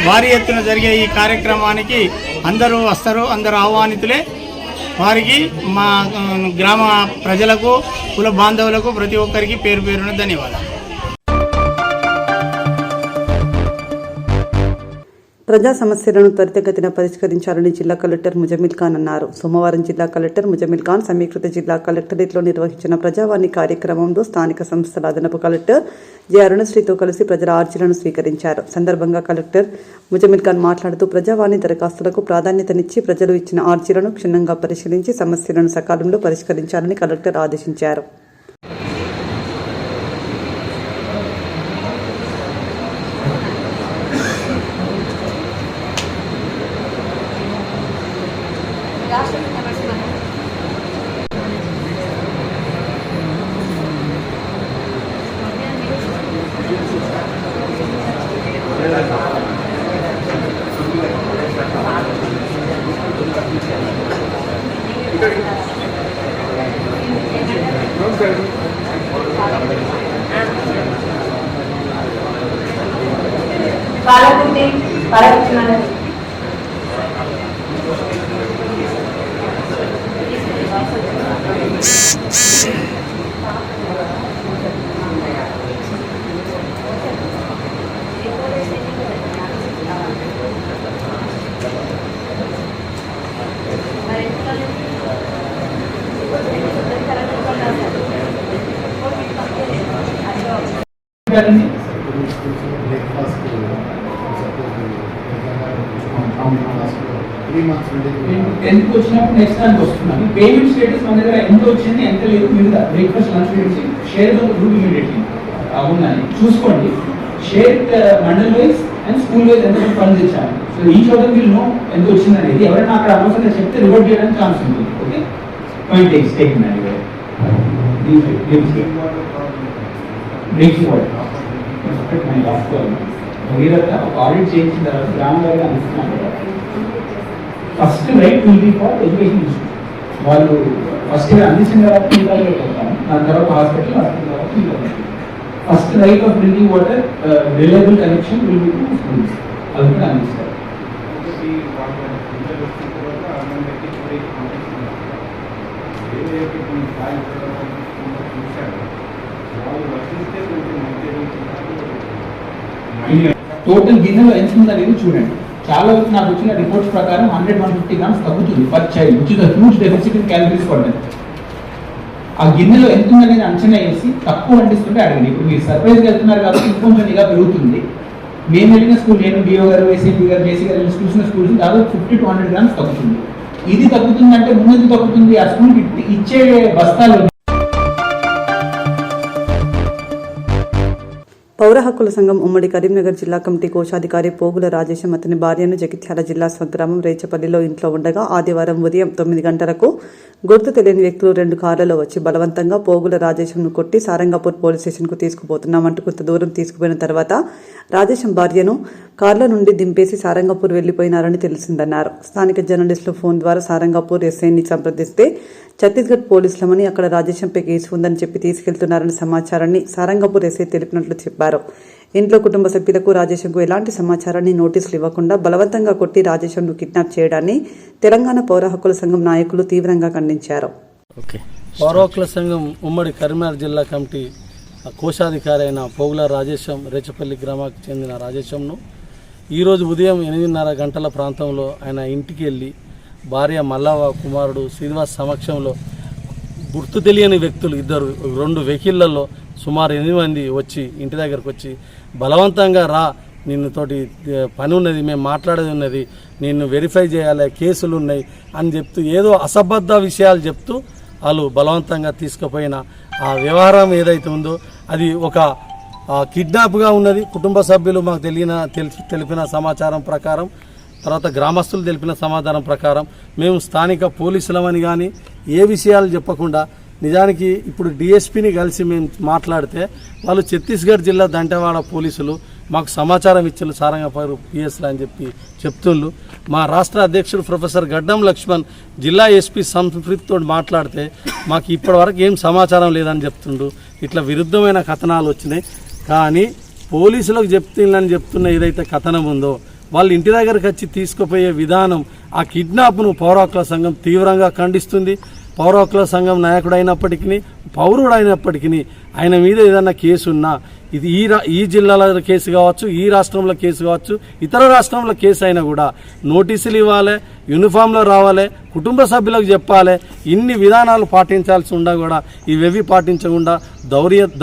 O: భారీ ఎత్తున జరిగే ఈ కార్యక్రమానికి అందరూ వస్తారు, అందరూ ఆహ్వానితులే. వారికి మా గ్రామ ప్రజలకు, కుల బాంధవులకు ప్రతి ఒక్కరికి పేరు పేరున ధన్యవాదాలు.
B: ప్రజా సమస్యలను త్వరితగతిన పరిష్కరించాలని జిల్లా కలెక్టర్ ముజమిల్ ఖాన్ అన్నారు. సోమవారం జిల్లా కలెక్టర్ ముజమిల్ ఖాన్ సమీకృత జిల్లా కలెక్టరేట్లో నిర్వహించిన ప్రజావాణి కార్యక్రమంలో స్థానిక సంస్థల అదనపు కలెక్టర్ జె అరుణశ్రీతో కలిసి ప్రజల అర్జీలను స్వీకరించారు. సందర్భంగా కలెక్టర్ ముజమిల్ ఖాన్ మాట్లాడుతూ ప్రజావాణి దరఖాస్తులకు ప్రాధాన్యతనిచ్చి ప్రజలు ఇచ్చిన అర్జీలను క్షుణ్ణంగా పరిశీలించి సమస్యలను సకాలంలో పరిష్కరించాలని కలెక్టర్ ఆదేశించారు.
C: టెన్త్ వచ్చినప్పుడు నెక్స్ట్ దానికి వస్తున్నాను. పేమెంట్ స్టేటస్ మన దగ్గర ఎంత వచ్చింది ఎంత లేదు మీరు బ్రేక్ఫాస్ట్ లంచ్ గురించి షేర్ గ్రూప్ ఇమీడియట్లీ అవునని చూసుకోండి. Share mandal wise and school wise ఎంత ఫండ్స్ ఇచ్చాను. సో ఈ చోట మీరు నో ఎంత వచ్చింది అనేది ఎవరైనా అక్కడ అనవసరంగా చెప్తే రివర్ట్ చేయడానికి ఛాన్స్ ఉంటుంది. ఓకే పాయింట్ టేకింగ్ అండి మీరంతా ఒక ఆడిట్ చేయించిన తర్వాత గ్రామ వారిగా అందిస్తున్నాను. First right will be for education institute. వాళ్ళు ఫస్ట్ అందించిన తర్వాత మీకాలే పోతాను, దాని తర్వాత హాస్పిటల్ తర్వాత first right of drinking water reliable connection will be to schools. అది కూడా అందిస్తారు. టోటల్ గిన్నెలో ఎంత ఉందనేది చూడండి. చాలా వరకు నాకు వచ్చిన రిపోర్ట్స్ ప్రకారం 100-150 గ్రామ్స్ తగ్గుతుంది per child, which is a huge deficit in calories for them. ఆ గిన్నెలో ఎంత ఉందనేది అంచనా వేసి తక్కువ వండిస్తుంటే అడగండి. ఇప్పుడు మీరు సర్ప్రైజ్గా వెళ్తున్నారు కాబట్టి ఇంకొంచెం నిఘా పెరుగుతుంది. మేము వెళ్ళిన స్కూల్, నేను డిఓ గారు, ఏసీపీ గారు, జేసీ గారు చూసిన స్కూల్స్ దాదాపు 50-100 గ్రామ్స్ తగ్గుతుంది. ఇది తగ్గుతుందంటే ముందు తగ్గుతుంది. ఆ స్కూల్కి ఇచ్చే బస్తాలు.
B: పౌర హక్కుల సంఘం ఉమ్మడి కరీంనగర్ జిల్లా కమిటీ కోశాధికారి పోగుల రాజేశం అతని భార్యను జగిత్యాల జిల్లా స్వగ్రామం రేచపల్లిలో ఇంట్లో ఉండగా ఆదివారం ఉదయం 9 గంటలకు గుర్తు తెలియని వ్యక్తులు 2 కార్లలో వచ్చి బలవంతంగా పోగుల రాజేశంను కొట్టి సారంగపూర్ పోలీస్ స్టేషన్కు తీసుకుపోతున్నామంటూ కొంత దూరం తీసుకుపోయిన తర్వాత రాజేశం భార్యను కార్ల నుండి దింపేసి సారంగపూర్ వెళ్లిపోయినారని తెలిసిందన్నారు. స్థానిక జర్నలిస్టులు ఫోన్ ద్వారా సారంగపూర్ ఎస్ఐని సంప్రదిస్తే ఛత్తీస్గఢ్ పోలీసులమని అక్కడ రాజేశంపై కేసు ఉందని చెప్పి తీసుకెళ్తున్నారని సమాచారాన్ని సారంగపూర్ ఎస్ఐ తెలిపినట్లు చెప్పారు. ఇంట్లో కుటుంబ సభ్యులకు రాజేశంకు ఎలాంటి సమాచారాన్ని నోటీసులు ఇవ్వకుండా బలవంతంగా కొట్టి రాజేశంను కిడ్నాప్ చేయడాన్ని తెలంగాణ పౌర హక్కుల సంఘం నాయకులు తీవ్రంగా ఖండించారు.
O: పౌర హక్కుల సంఘం ఉమ్మడి కరీంనగర్ జిల్లా కమిటీ కోశాధికారి అయిన పోగుల రాజేశం, రేచపల్లి గ్రామానికి చెందిన రాజేశంను ఈరోజు ఉదయం 8:30 గంటల ప్రాంతంలో ఆయన ఇంటికి వెళ్ళి భార్య మల్లవ, కుమారుడు శ్రీనివాస్ సమక్షంలో గుర్తు తెలియని వ్యక్తులు 2 వెహికళ్లలో సుమారు 8 మంది వచ్చి ఇంటి దగ్గరకు వచ్చి బలవంతంగా రా, నిన్నుతోటి పని ఉన్నది, మేము మాట్లాడేది ఉన్నది, నిన్ను వెరిఫై చేయాలి, కేసులు ఉన్నాయి అని చెప్తూ ఏదో అసంబద్ధ విషయాలు చెప్తూ వాళ్ళు బలవంతంగా తీసుకుపోయిన ఆ వ్యవహారం ఏదైతే ఉందో అది ఒక కిడ్నాప్గా ఉన్నది. కుటుంబ సభ్యులు మాకు తెలిపిన సమాచారం ప్రకారం, తర్వాత గ్రామస్తులు తెలిపిన సమాధానం ప్రకారం మేము స్థానిక పోలీసులమని కానీ ఏ విషయాలు చెప్పకుండా నిజానికి ఇప్పుడు డిఎస్పీని కలిసి మేము మాట్లాడితే వాళ్ళు ఛత్తీస్గఢ్ జిల్లా దంటెవాడ పోలీసులు మాకు సమాచారం ఇచ్చారు సారంగపూర్ పిఎస్లు అని చెప్పి చెప్తుండ్రు. మా రాష్ట్ర అధ్యక్షుడు ప్రొఫెసర్ గడ్డం లక్ష్మణ్ జిల్లా ఎస్పీ సంస్కృతితో మాట్లాడితే మాకు ఇప్పటివరకు ఏం సమాచారం లేదని చెప్తుండ్రు. ఇట్లా విరుద్ధమైన కథనాలు వచ్చినాయి. కానీ పోలీసులకు చెప్తున్న ఏదైతే కథనం ఉందో వాళ్ళు ఇంటి దగ్గరకు వచ్చి తీసుకుపోయే విధానం, ఆ కిడ్నాప్ను పౌర హక్కుల సంఘం తీవ్రంగా ఖండిస్తుంది. పౌర హక్కుల సంఘం నాయకుడైనప్పటికీ, పౌరుడైనప్పటికీ ఆయన మీద ఏదన్నా కేసు ఉన్నా
C: ఇది ఈ జిల్లాల కేసు కావచ్చు, ఈ రాష్ట్రంలో కేసు కావచ్చు, ఇతర రాష్ట్రంలో కేసు అయినా కూడా నోటీసులు ఇవ్వాలి, యూనిఫామ్లో రావాలి, కుటుంబ సభ్యులకు చెప్పాలి. ఇన్ని విధానాలు పాటించాల్సి ఉండా కూడా ఇవేవి పాటించకుండా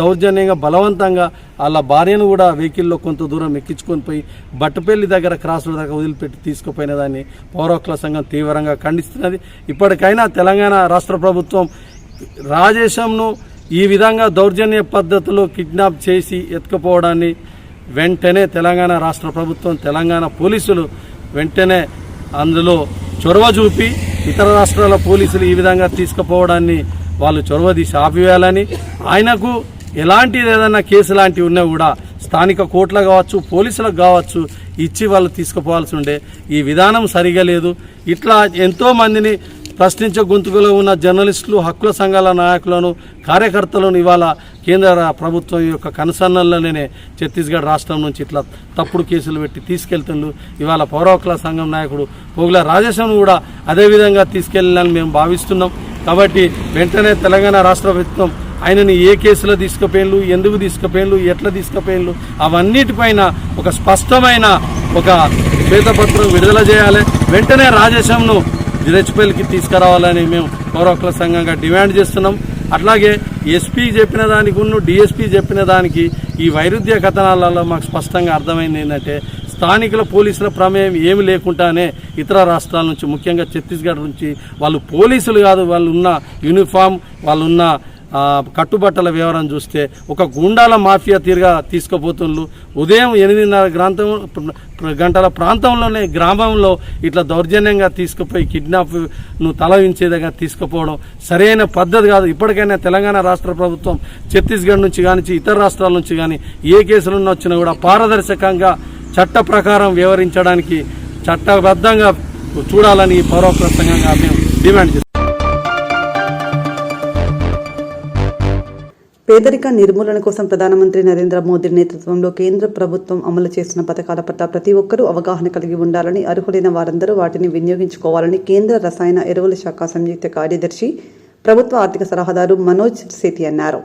C: దౌర్జన్యంగా బలవంతంగా వాళ్ళ భార్యను కూడా వెహికల్లో కొంత దూరం ఎక్కించుకొని పోయి బట్టపల్లి దగ్గర క్రాస్ రోడ్ దగ్గర వదిలిపెట్టి తీసుకుపోయిన దాన్ని పౌర హక్కుల సంఘం తీవ్రంగా ఖండిస్తున్నది. ఇప్పటికైనా తెలంగాణ రాష్ట్ర ప్రభుత్వం రాజేశంను ఈ విధంగా దౌర్జన్య పద్ధతిలో కిడ్నాప్ చేసి ఎత్తుకుపోవడాన్ని వెంటనే తెలంగాణ రాష్ట్ర ప్రభుత్వం, తెలంగాణ పోలీసులు వెంటనే అందులో చొరవ చూపి ఇతర రాష్ట్రాల పోలీసులు ఈ విధంగా తీసుకుపోవడాన్ని వాళ్ళు చొరవ తీసి ఆపివేయాలని, ఆయనకు ఎలాంటిది ఏదైనా కేసు లాంటివి ఉన్నా కూడా స్థానిక కోర్టులకు కావచ్చు, పోలీసులకు కావచ్చు ఇచ్చి వాళ్ళు తీసుకుపోవాల్సి ఉండే. ఈ విధానం సరిగా లేదు. ఇట్లా ఎంతోమందిని ప్రశ్నించే గొంతుకులో ఉన్న జర్నలిస్టులు, హక్కుల సంఘాల నాయకులను, కార్యకర్తలను ఇవాళ కేంద్ర ప్రభుత్వం యొక్క కనుసన్నల్లోనే ఛత్తీస్గఢ్ రాష్ట్రం నుంచి ఇట్లా తప్పుడు కేసులు పెట్టి తీసుకెళ్తున్నారు. ఇవాళ పౌర హక్కుల సంఘం నాయకుడు పోగుల రాజేశం కూడా అదేవిధంగా తీసుకెళ్ళాలని మేము భావిస్తున్నాం. కాబట్టి వెంటనే తెలంగాణ రాష్ట్ర ప్రభుత్వం ఆయనని ఏ కేసులో తీసుకుపోయిన్లు, ఎందుకు తీసుకుపోయిన్లు, ఎట్లా తీసుకుపోయిన్లు అవన్నిటిపైన ఒక స్పష్టమైన ఒక శ్వేతపత్రం విడుదల చేయాలి. వెంటనే రాజేశంను జిరెచ్పల్లికి తీసుకురావాలని మేము పౌర హక్కుల సంఘంగా డిమాండ్ చేస్తున్నాం. అట్లాగే ఎస్పీ చెప్పిన దానికి డిఎస్పీ చెప్పిన దానికి ఈ వైరుధ్య కథనాలలో మాకు స్పష్టంగా అర్థమైంది ఏంటంటే స్థానికుల పోలీసుల ప్రమేయం ఏమి లేకుండానే ఇతర రాష్ట్రాల నుంచి, ముఖ్యంగా ఛత్తీస్గఢ్ నుంచి వాళ్ళు పోలీసులు కాదు, వాళ్ళు ఉన్న యూనిఫామ్, వాళ్ళున్న కట్టుబట్టల వ్యవహారం చూస్తే ఒక గూండాల మాఫియా తీరుగా తీసుకుపోతున్నారు. ఉదయం 8:30 గంటల ప్రాంతంలోనే గ్రామంలో ఇట్లా దౌర్జన్యంగా తీసుకుపోయి కిడ్నాప్ను తలవించేదిగా తీసుకుపోవడం సరైన పద్ధతి కాదు. ఇప్పటికైనా తెలంగాణ రాష్ట్ర ప్రభుత్వం ఛత్తీస్గఢ్ నుంచి కానీ ఇతర రాష్ట్రాల నుంచి కానీ ఏ కేసులున్న వచ్చినా కూడా పారదర్శకంగా చట్ట ప్రకారం వ్యవహరించడానికి చట్టబద్ధంగా చూడాలని పౌర హక్కుల సంఘంగా మేము డిమాండ్ చేస్తాం.
B: పేదరిక నిర్మూలన కోసం ప్రధానమంత్రి నరేంద్ర మోదీ నేతృత్వంలో కేంద్ర ప్రభుత్వం అమలు చేస్తున్న పథకాల పట్ల ప్రతి ఒక్కరూ అవగాహన కలిగి ఉండాలని, అర్హులైన వారందరూ వాటిని వినియోగించుకోవాలని కేంద్ర రసాయన ఎరువుల శాఖ సంయుక్త కార్యదర్శి, ప్రభుత్వ ఆర్థిక సలహాదారు మనోజ్ సేతి అన్నారు.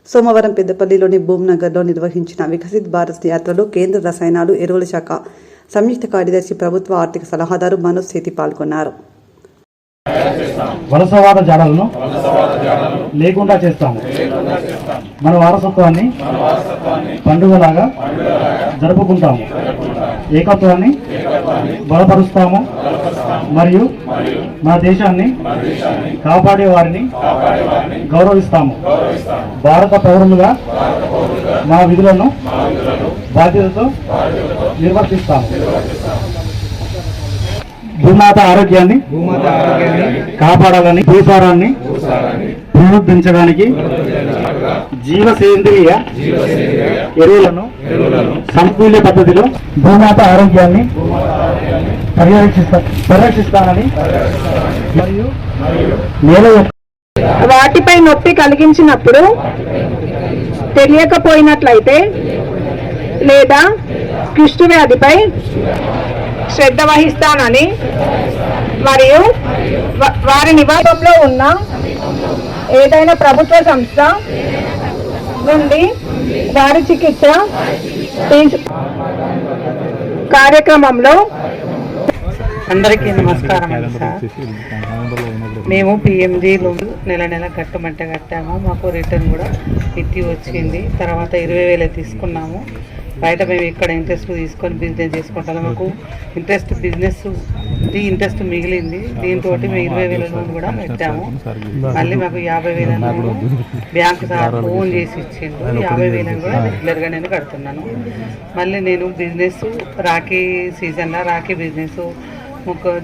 B: సోమవారం పెద్దపల్లిలోని భూమ్నగర్లో నిర్వహించిన వికసిత్ భారత్ యాత్రలో కేంద్ర రసాయనాలు ఎరువుల శాఖ సంయుక్త కార్యదర్శి, ప్రభుత్వ ఆర్థిక సలహాదారు మనోజ్ సేతి పాల్గొన్నారు.
M: వలసవాద జాడలను లేకుండా చేస్తాము. మన వారసత్వాన్ని పండుగలాగా జరుపుకుంటాము. ఏకత్వాన్ని బలపరుస్తాము మరియు మన దేశాన్ని కాపాడే వారిని గౌరవిస్తాము. భారత పౌరులుగా మా విధులను బాధ్యతతో నిర్వర్తిస్తాము. భూమాత ఆరోగ్యాన్ని కాపాడాలని, భూసారాన్ని పునరుద్ధరించడానికి జీవసేంద్రియ ఎరువులను సమతుల్య పద్ధతిలో భూమాత ఆరోగ్యాన్ని పరిరక్షిస్తానని మరియు నేల
D: వాటిపై నొప్పి కలిగించినప్పుడు తెలియకపోయినట్లయితే లేదా కుష్టు వ్యాధిపై శ్రద్ధ వహిస్తానని మరియు వారి నివాసంలో ఉన్న ఏదైనా ప్రభుత్వ సంస్థ నుండి వారి చికిత్స కార్యక్రమంలో.
P: అందరికీ నమస్కారం అండి సార్. మేము పిఎంజీలో నెల కట్టమంటే కట్టాము. మాకు రిటర్న్ కూడా ఇట్టి వచ్చింది. తర్వాత 20,000 తీసుకున్నాము. బయట మేము ఇక్కడ ఇంట్రెస్ట్ తీసుకొని బిజినెస్ చేసుకుంటాము. మాకు ఇంట్రెస్ట్ మిగిలింది. దీంతో మేము 20,000 లోన్ కూడా పెట్టాము. మళ్ళీ మాకు 50,000 బ్యాంకు సార్ ఫోన్ చేసి ఇచ్చిండు. 50,000 కూడా రెగ్యులర్గా నేను కడుతున్నాను. మళ్ళీ నేను బిజినెస్ రాఖీ సీజన్లో రాఖీ బిజినెస్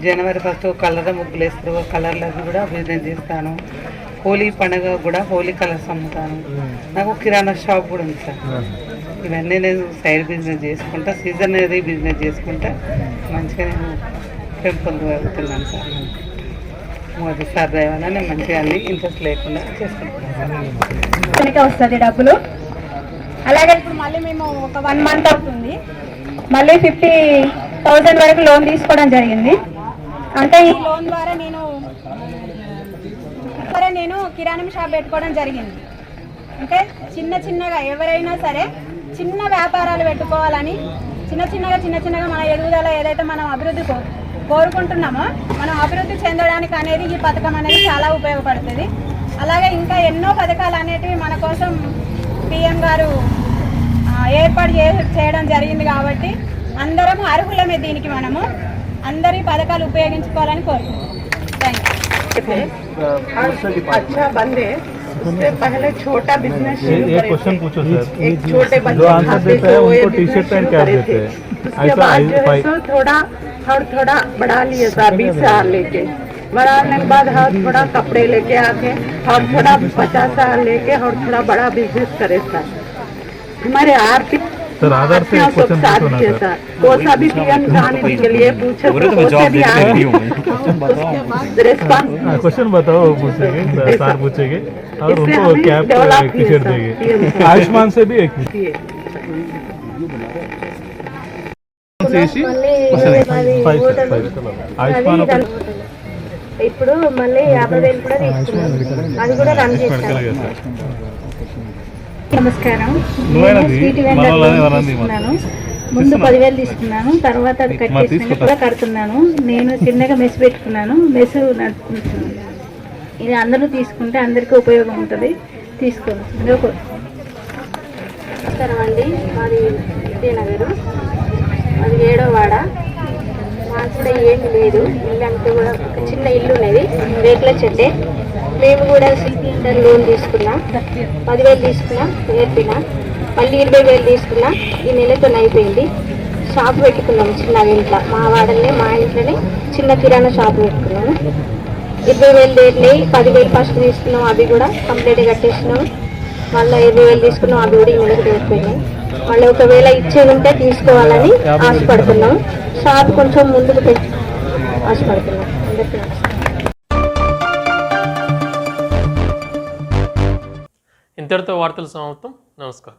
P: జనవరి 1 కలర్ ముగ్గులు వేస్తారు. కలర్లకి కూడా బిజినెస్ చేస్తాను. హోలీ పండుగ కూడా హోలీ కలర్స్ అమ్ముతాను. నాకు కిరాణా షాప్ కూడా ఉంది సార్. ఇవన్నీ నేను సైడ్ బిజినెస్ చేసుకుంటా, సీజన్ అనేది బిజినెస్ చేసుకుంటా మంచిగా నేను పెంపొందగలుగుతున్నాను సార్. మోదీ సార్ వల్ల నేను మంచిగా అన్ని ఇంట్రెస్ట్ లేకుండా చేసుకుంటున్నాను.
D: వస్తుంది డబ్బులు. అలాగే ఇప్పుడు మళ్ళీ మేము ఒక 1 మంత్ అవుతుంది. మళ్ళీ 50,000 వరకు లోన్ తీసుకోవడం జరిగింది. అంటే ఈ లోన్ ద్వారా నేను కిరాణం షాప్ పెట్టుకోవడం జరిగింది. అంటే చిన్నగా ఎవరైనా సరే చిన్న వ్యాపారాలు పెట్టుకోవాలని చిన్న చిన్నగా మన ఎదుగుదల ఏదైతే మనం అభివృద్ధి కోరుకుంటున్నామో మనం అభివృద్ధి చెందడానికి అనేది ఈ పథకం అనేది చాలా ఉపయోగపడుతుంది. అలాగే ఇంకా ఎన్నో పథకాలు అనేటివి మన కోసం పిఎం గారు ఏర్పాటు చేయడం జరిగింది కాబట్టి అందరం అర్హులమే దీనికి. మనము అందరి పథకాలు ఉపయోగించుకోవాలని కోరుకుంటున్నాం.
P: अच्छा बंदे उससे पहले छोटा बिजनेस शुरू करे
M: क्वेश्चन पूछो सर
P: एक छोटे बच्चे खाते थे वो ये बिजनेस शुरू करे थे. उसके बाद जो है सो थोड़ा बढ़ा लिए था 20 साल लेके. बढ़ाने के बाद हम थोड़ा कपड़े लेके आके और थोड़ा 50 साल लेके और थोड़ा बड़ा बिजनेस करे था. हमारे आर्थिक
M: सर आधार से क्वेश्चन पूछो ना सर.
P: वो सभी पीएम जाने के लिए पूछे
M: क्वेश्चन बताओ पूछेंगे सर पूछेंगे और उनको कैप टी शर्ट देंगे. आयुष्मान से भी एक ఆయుష్మాన్
D: ఇప్పుడు మళ్ళీ 50,000 కూడా తీసుకున్నాం. అది కూడా రన్ చేస్తాం. నమస్కారం. స్వీట్ వెండర్ తీసుకున్నాను. ముందు 10,000 తీసుకున్నాను, తర్వాత అది కట్ చేసినాక కూడా కడుతున్నాను. నేను చిన్నగా మెస్ పెట్టుకున్నాను. మెస్ ఇది అందరూ తీసుకుంటే అందరికీ ఉపయోగం ఉంటుంది. తీసుకోండి. నమస్కారం అండి. మాది విద్యానగర్, అది 7వ వాడ. మాకు కూడా ఏమి లేదు, ఇల్లు అంటే కూడా ఒక చిన్న ఇల్లు ఉన్నది, రేట్ల చెట్టే. మేము కూడా సిలిండర్ లోన్ తీసుకున్నాం. 10,000 తీసుకున్నాం, నేర్పిన. మళ్ళీ 20,000 తీసుకున్నాం. ఈ నెలతో అయిపోయింది. షాప్ పెట్టుకున్నాము చిన్నగా ఇంట్లో, మా వాడల్ని మా ఇంట్లోనే చిన్న కిరాణా షాప్ పెట్టుకున్నాము. 20,000 దేట్లేయి. 10,000 ఫస్ట్ తీసుకున్నాం, అవి కూడా కంప్లీట్గా కట్టేసినాము. మళ్ళీ 20,000 తీసుకున్నాం, అవి కూడా ఈ నెలకు అయిపోయినాయి. మళ్ళీ ఒకవేళ ఇచ్చేది ఉంటే తీసుకోవాలని ఆశపడుతున్నాం. షాప్ కొంచెం ముందుకు పెట్టి ఆశపడుతున్నాం. అందరికీ
A: ఇంతటితో వార్తలు సమాప్తం. నమస్కారం.